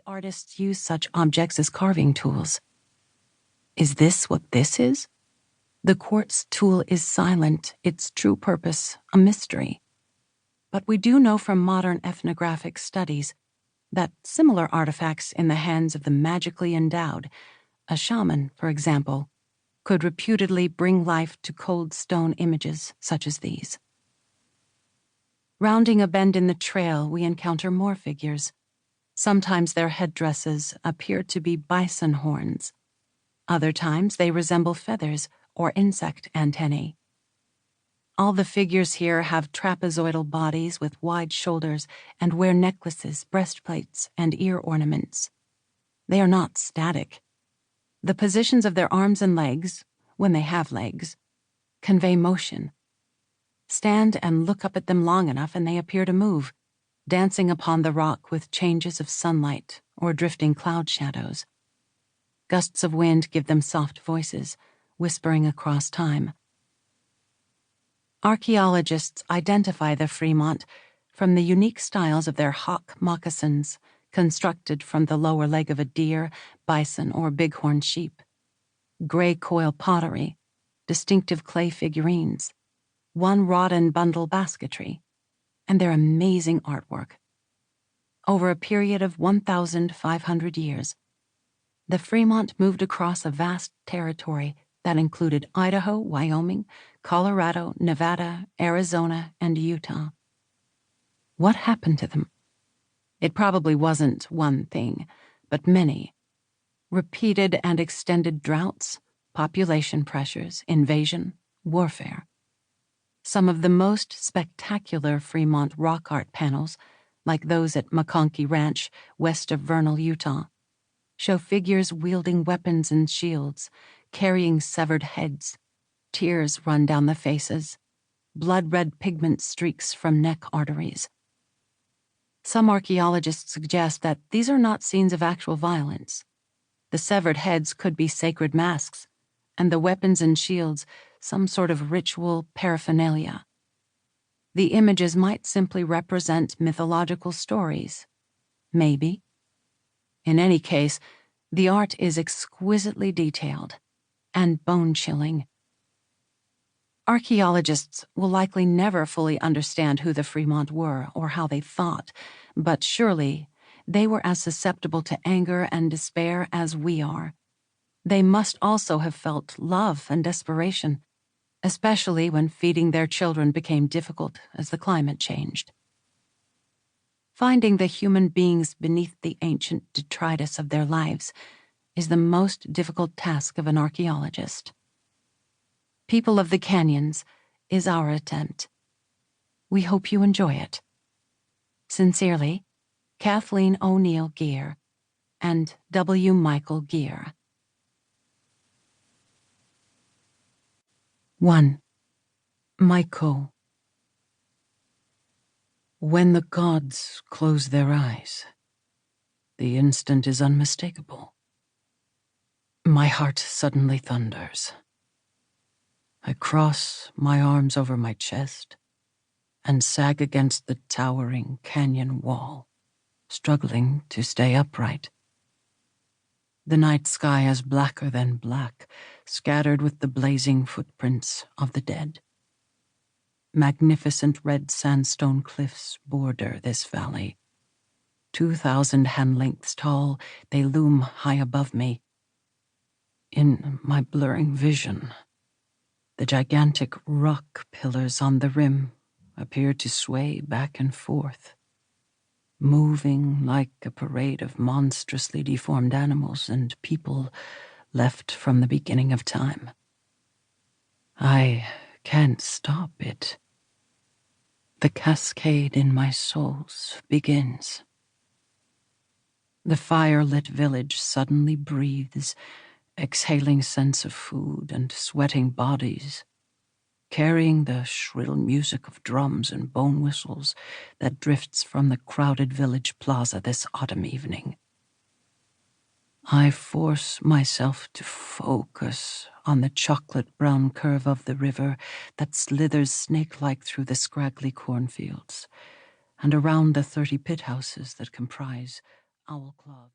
artists use such objects as carving tools. Is this what this is? The quartz tool is silent, its true purpose a mystery. But we do know from modern ethnographic studies that similar artifacts in the hands of the magically endowed, a shaman, for example, could reputedly bring life to cold stone images such as these. Rounding a bend in the trail, we encounter more figures. Sometimes their headdresses appear to be bison horns. Other times they resemble feathers or insect antennae. All the figures here have trapezoidal bodies with wide shoulders and wear necklaces, breastplates, and ear ornaments. They are not static. The positions of their arms and legs, when they have legs, convey motion. Stand and look up at them long enough and they appear to move, dancing upon the rock with changes of sunlight or drifting cloud shadows. Gusts of wind give them soft voices, whispering across time. Archaeologists identify the Fremont from the unique styles of their hawk moccasins, constructed from the lower leg of a deer, bison, or bighorn sheep, gray coil pottery, distinctive clay figurines, one-rod and bundle basketry, and their amazing artwork. Over a period of 1,500 years, the Fremont moved across a vast territory that included Idaho, Wyoming, Colorado, Nevada, Arizona, and Utah. What happened to them? It probably wasn't one thing, but many. Repeated and extended droughts, population pressures, invasion, warfare. Some of the most spectacular Fremont rock art panels, like those at McConkey Ranch, west of Vernal, Utah, show figures wielding weapons and shields, carrying severed heads. Tears run down the faces, blood-red pigment streaks from neck arteries. Some archaeologists suggest that these are not scenes of actual violence. The severed heads could be sacred masks, and the weapons and shields some sort of ritual paraphernalia. The images might simply represent mythological stories. Maybe. In any case, the art is exquisitely detailed and bone-chilling. Archaeologists will likely never fully understand who the Fremont were or how they thought, but surely they were as susceptible to anger and despair as we are. They must also have felt love and desperation, especially when feeding their children became difficult as the climate changed. Finding the human beings beneath the ancient detritus of their lives is the most difficult task of an archaeologist. People of the Canyons is our attempt. We hope you enjoy it. Sincerely, Kathleen O'Neill Geer and W. Michael Geer. 1. Maicoh. When the gods close their eyes, the instant is unmistakable. My heart suddenly thunders. I cross my arms over my chest and sag against the towering canyon wall, struggling to stay upright. The night sky is blacker than black, scattered with the blazing footprints of the dead. Magnificent red sandstone cliffs border this valley. 2,000 hand-lengths tall, they loom high above me. In my blurring vision, the gigantic rock pillars on the rim appear to sway back and forth, moving like a parade of monstrously deformed animals and people left from the beginning of time. I can't stop it. The cascade in my souls begins. The fire-lit village suddenly breathes, exhaling scents of food and sweating bodies, carrying the shrill music of drums and bone whistles that drifts from the crowded village plaza this autumn evening. I force myself to focus on the chocolate-brown curve of the river that slithers snake-like through the scraggly cornfields and around the 30 pit houses that comprise Owl Claw.